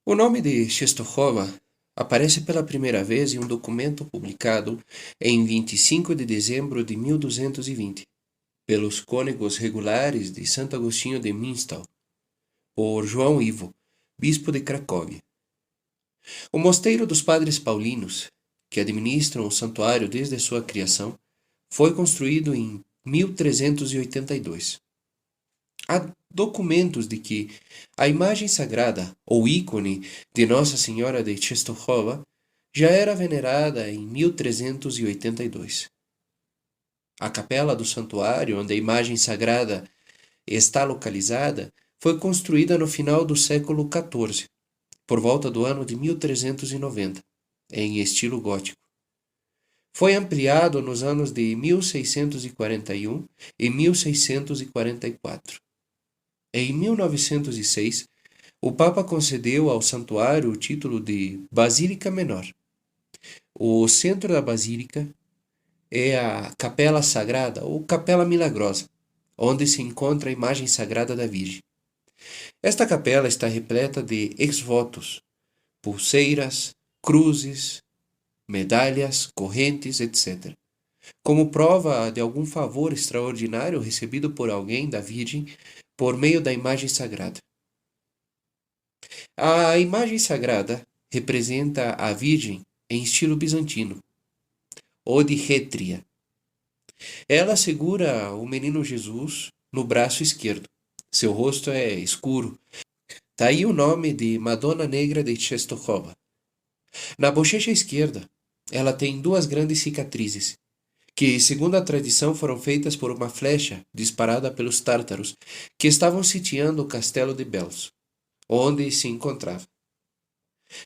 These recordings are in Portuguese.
O nome de Czestochowa aparece pela primeira vez em um documento publicado em 25 de dezembro de 1220, pelos cônegos regulares de Santo Agostinho de Münster, por João Ivo, bispo de Cracóvia. O mosteiro dos Padres Paulinos, que administram o santuário desde sua criação, foi construído em 1382. Há documentos de que a imagem sagrada ou ícone de Nossa Senhora de Czestochowa já era venerada em 1382. A capela do santuário, onde a imagem sagrada está localizada, foi construída no final do século XIV, por volta do ano de 1390, em estilo gótico. Foi ampliado nos anos de 1641 e 1644. Em 1906, o Papa concedeu ao santuário o título de Basílica Menor. O centro da basílica é a Capela Sagrada ou Capela Milagrosa, onde se encontra a imagem sagrada da Virgem. Esta capela está repleta de ex-votos, pulseiras, cruzes, medalhas, correntes, etc., como prova de algum favor extraordinário recebido por alguém da Virgem por meio da imagem sagrada. A imagem sagrada representa a Virgem em estilo bizantino, ou de rétria. Ela segura o menino Jesus no braço esquerdo. Seu rosto é escuro. Daí o nome de Madonna Negra de Czestochowa. Na bochecha esquerda, ela tem duas grandes cicatrizes, que, segundo a tradição, foram feitas por uma flecha disparada pelos tártaros que estavam sitiando o castelo de Belz, onde se encontrava.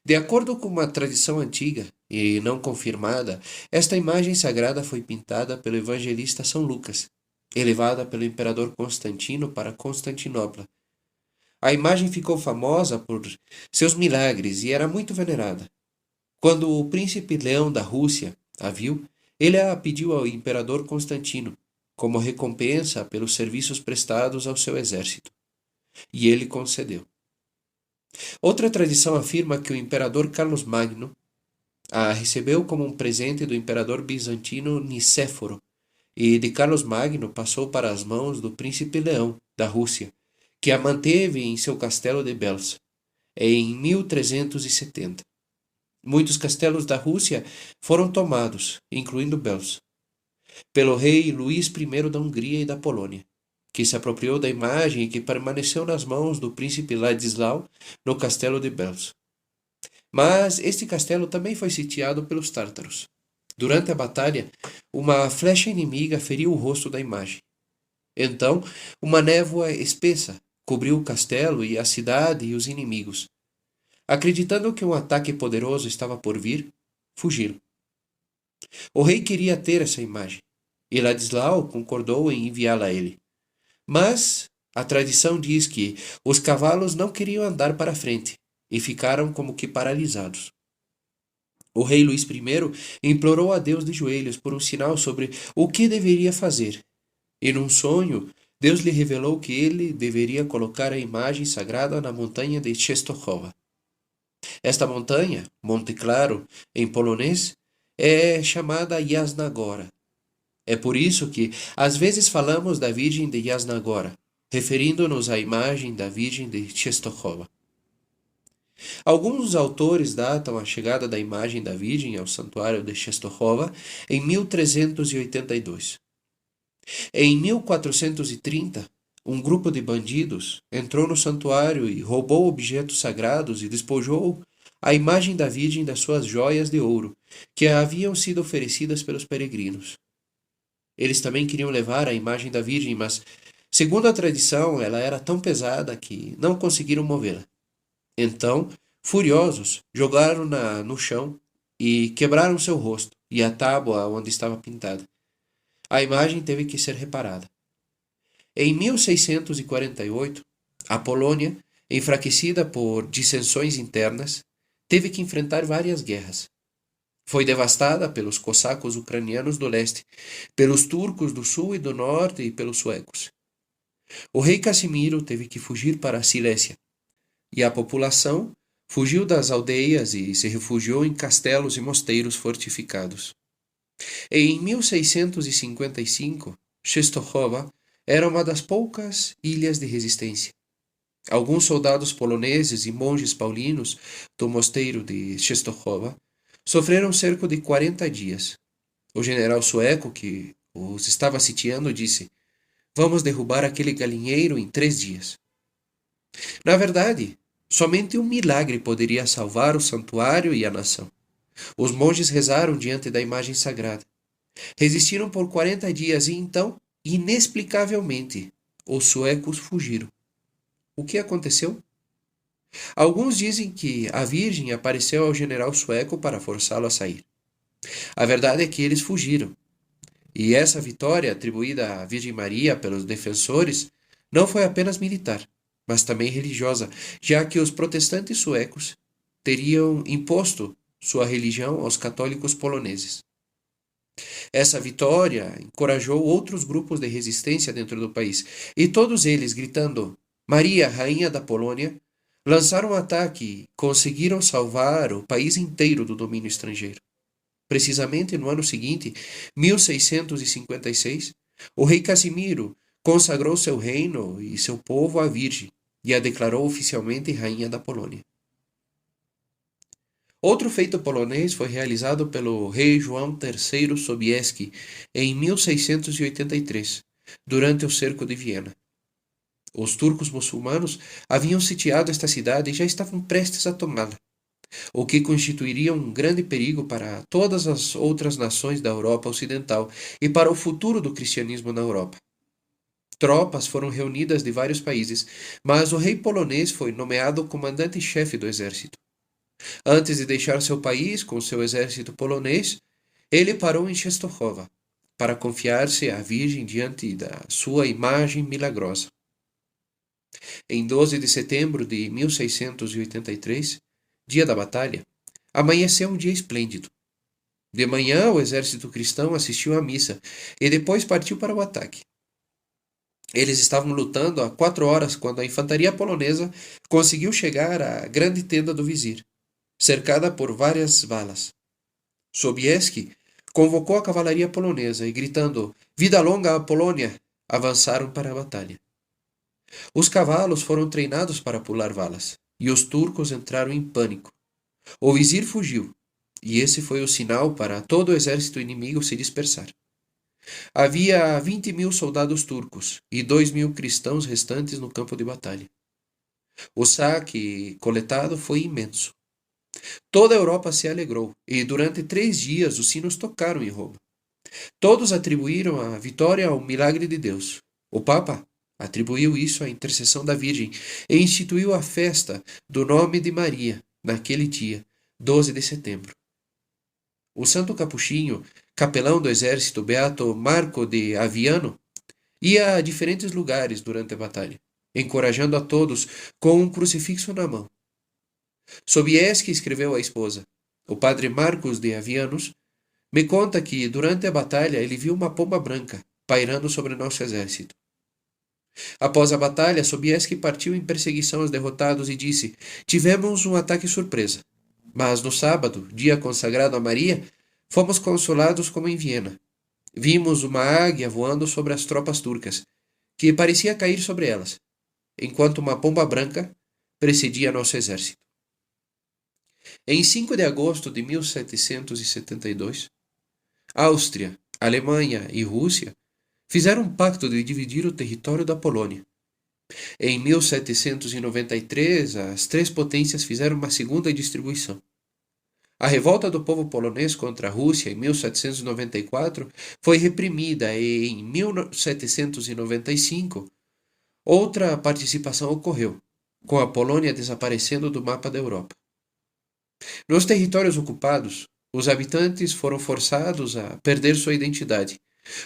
De acordo com uma tradição antiga e não confirmada, esta imagem sagrada foi pintada pelo evangelista São Lucas e levada pelo imperador Constantino para Constantinopla. A imagem ficou famosa por seus milagres e era muito venerada. Quando o príncipe Leão da Rússia a viu, ele a pediu ao imperador Constantino como recompensa pelos serviços prestados ao seu exército, e ele concedeu. Outra tradição afirma que o imperador Carlos Magno a recebeu como um presente do imperador bizantino Nicéforo, e de Carlos Magno passou para as mãos do príncipe Leão da Rússia, que a manteve em seu castelo de Belz, em 1370. Muitos castelos da Rússia foram tomados, incluindo Belz, pelo rei Luís I da Hungria e da Polônia, que se apropriou da imagem e que permaneceu nas mãos do príncipe Ladislau no castelo de Belz. Mas este castelo também foi sitiado pelos tártaros. Durante a batalha, uma flecha inimiga feriu o rosto da imagem. Então, uma névoa espessa cobriu o castelo e a cidade e os inimigos. Acreditando que um ataque poderoso estava por vir, fugiram. O rei queria ter essa imagem, e Ladislau concordou em enviá-la a ele. Mas a tradição diz que os cavalos não queriam andar para frente e ficaram como que paralisados. O rei Luís I implorou a Deus de joelhos por um sinal sobre o que deveria fazer, e num sonho Deus lhe revelou que ele deveria colocar a imagem sagrada na montanha de Czestochowa. Esta montanha, Monte Claro, em polonês, é chamada Jasna Góra. É por isso que, às vezes, falamos da Virgem de Jasna Góra, referindo-nos à imagem da Virgem de Czestochowa. Alguns autores datam a chegada da imagem da Virgem ao santuário de Czestochowa em 1382. Em 1430, um grupo de bandidos entrou no santuário e roubou objetos sagrados e despojou a imagem da Virgem das suas joias de ouro, que haviam sido oferecidas pelos peregrinos. Eles também queriam levar a imagem da Virgem, mas, segundo a tradição, ela era tão pesada que não conseguiram movê-la. Então, furiosos, jogaram-na no chão e quebraram seu rosto e a tábua onde estava pintada. A imagem teve que ser reparada. Em 1648, a Polônia, enfraquecida por dissensões internas, teve que enfrentar várias guerras. Foi devastada pelos cossacos ucranianos do leste, pelos turcos do sul e do norte e pelos suecos. O rei Casimiro teve que fugir para a Silésia, e a população Fugiu das aldeias e se refugiou em castelos e mosteiros fortificados. Em 1655, Częstochowa era uma das poucas ilhas de resistência. Alguns soldados poloneses e monges paulinos do mosteiro de Częstochowa sofreram cerco de 40 dias. O general sueco que os estava sitiando disse: "Vamos derrubar aquele galinheiro em 3 dias." Na verdade, somente um milagre poderia salvar o santuário e a nação. Os monges rezaram diante da imagem sagrada. Resistiram por 40 dias e então, inexplicavelmente, os suecos fugiram. O que aconteceu? Alguns dizem que a Virgem apareceu ao general sueco para forçá-lo a sair. A verdade é que eles fugiram. E essa vitória, atribuída à Virgem Maria pelos defensores, não foi apenas militar, mas também religiosa, já que os protestantes suecos teriam imposto sua religião aos católicos poloneses. Essa vitória encorajou outros grupos de resistência dentro do país, e todos eles, gritando "Maria, Rainha da Polônia", lançaram um ataque e conseguiram salvar o país inteiro do domínio estrangeiro. Precisamente no ano seguinte, 1656, o rei Casimiro consagrou seu reino e seu povo à Virgem e a declarou oficialmente Rainha da Polônia. Outro feito polonês foi realizado pelo rei João III Sobieski em 1683, durante o cerco de Viena. Os turcos muçulmanos haviam sitiado esta cidade e já estavam prestes a tomá-la, o que constituiria um grande perigo para todas as outras nações da Europa Ocidental e para o futuro do cristianismo na Europa. Tropas foram reunidas de vários países, mas o rei polonês foi nomeado comandante-chefe do exército. Antes de deixar seu país com seu exército polonês, ele parou em Częstochowa para confiar-se à Virgem diante da sua imagem milagrosa. Em 12 de setembro de 1683, dia da batalha, amanheceu um dia esplêndido. De manhã, o exército cristão assistiu à missa e depois partiu para o ataque. Eles estavam lutando há 4 horas quando a infantaria polonesa conseguiu chegar à grande tenda do vizir, cercada por várias valas. Sobieski convocou a cavalaria polonesa e, gritando "Vida longa à Polônia!", avançaram para a batalha. Os cavalos foram treinados para pular valas, e os turcos entraram em pânico. O vizir fugiu, e esse foi o sinal para todo o exército inimigo se dispersar. Havia 20.000 soldados turcos e 2.000 cristãos restantes no campo de batalha. O saque coletado foi imenso. Toda a Europa se alegrou, e durante 3 dias os sinos tocaram em Roma. Todos atribuíram a vitória ao milagre de Deus. O Papa atribuiu isso à intercessão da Virgem e instituiu a festa do nome de Maria, naquele dia, 12 de setembro. O santo capuchinho, capelão do exército beato Marco de Aviano, ia a diferentes lugares durante a batalha, encorajando a todos com um crucifixo na mão. Sobieski escreveu à esposa: "O padre Marcos de Avianos me conta que, durante a batalha, ele viu uma pomba branca pairando sobre nosso exército. Após a batalha, Sobieski partiu em perseguição aos derrotados e disse: Tivemos um ataque surpresa. Mas no sábado, dia consagrado a Maria, fomos consolados como em Viena. Vimos uma águia voando sobre as tropas turcas, que parecia cair sobre elas, enquanto uma pomba branca precedia nosso exército." Em 5 de agosto de 1772, Áustria, Alemanha e Rússia fizeram um pacto de dividir o território da Polônia. Em 1793, as 3 potências fizeram uma segunda distribuição. A revolta do povo polonês contra a Rússia em 1794 foi reprimida e, em 1795, outra participação ocorreu, com a Polônia desaparecendo do mapa da Europa. Nos territórios ocupados, os habitantes foram forçados a perder sua identidade.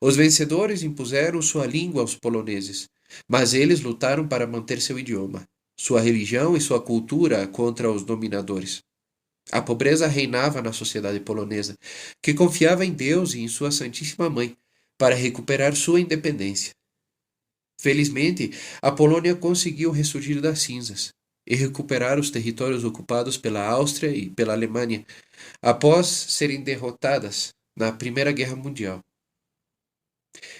Os vencedores impuseram sua língua aos poloneses, mas eles lutaram para manter seu idioma, sua religião e sua cultura contra os dominadores. A pobreza reinava na sociedade polonesa, que confiava em Deus e em sua Santíssima Mãe para recuperar sua independência. Felizmente, a Polônia conseguiu ressurgir das cinzas, e recuperar os territórios ocupados pela Áustria e pela Alemanha após serem derrotadas na Primeira Guerra Mundial.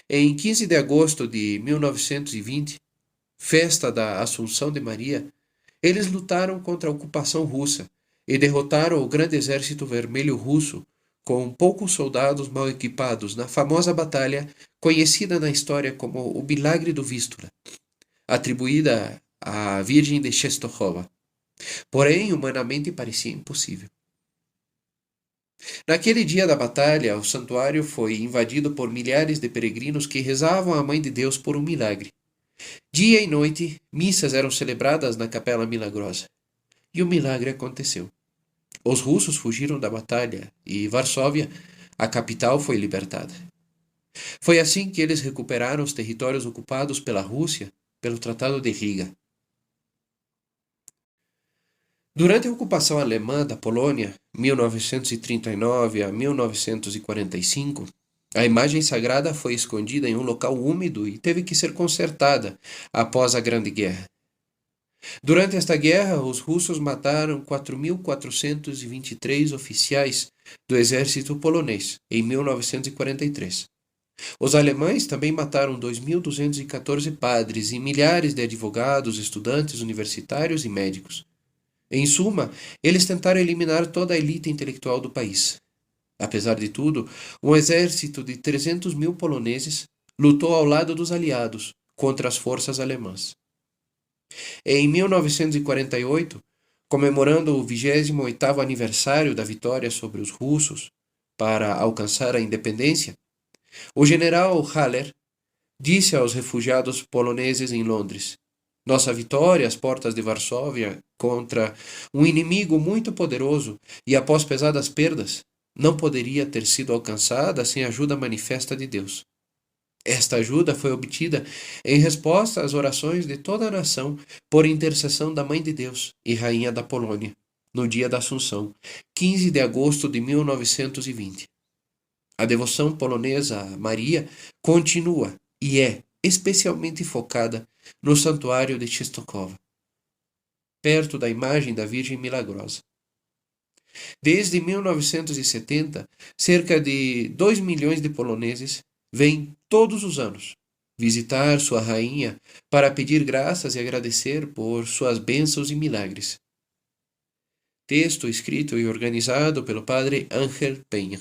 Em 15 de agosto de 1920, festa da Assunção de Maria, eles lutaram contra a ocupação russa e derrotaram o grande exército vermelho russo com poucos soldados mal equipados na famosa batalha conhecida na história como o Milagre do Vístula, atribuída à Virgem de Czestochowa. Porém, humanamente parecia impossível. Naquele dia da batalha, o santuário foi invadido por milhares de peregrinos que rezavam à Mãe de Deus por um milagre. Dia e noite, missas eram celebradas na Capela Milagrosa. E o milagre aconteceu. Os russos fugiram da batalha e Varsóvia, a capital, foi libertada. Foi assim que eles recuperaram os territórios ocupados pela Rússia pelo Tratado de Riga. Durante a ocupação alemã da Polônia, 1939 a 1945, a imagem sagrada foi escondida em um local úmido e teve que ser consertada após a Grande Guerra. Durante esta guerra, os russos mataram 4.423 oficiais do exército polonês em 1943. Os alemães também mataram 2.214 padres e milhares de advogados, estudantes universitários e médicos. Em suma, eles tentaram eliminar toda a elite intelectual do país. Apesar de tudo, um exército de 300 mil poloneses lutou ao lado dos aliados contra as forças alemãs. Em 1948, comemorando o 28º aniversário da vitória sobre os russos para alcançar a independência, o general Haller disse aos refugiados poloneses em Londres: "Nossa vitória às portas de Varsóvia contra um inimigo muito poderoso e após pesadas perdas não poderia ter sido alcançada sem a ajuda manifesta de Deus. Esta ajuda foi obtida em resposta às orações de toda a nação por intercessão da Mãe de Deus e Rainha da Polônia, no dia da Assunção, 15 de agosto de 1920. A devoção polonesa a Maria continua e é especialmente focada no Santuário de Czestochowa, perto da imagem da Virgem Milagrosa. Desde 1970, cerca de 2 milhões de poloneses vêm todos os anos visitar sua rainha para pedir graças e agradecer por suas bênçãos e milagres. Texto escrito e organizado pelo padre Ángel Penha.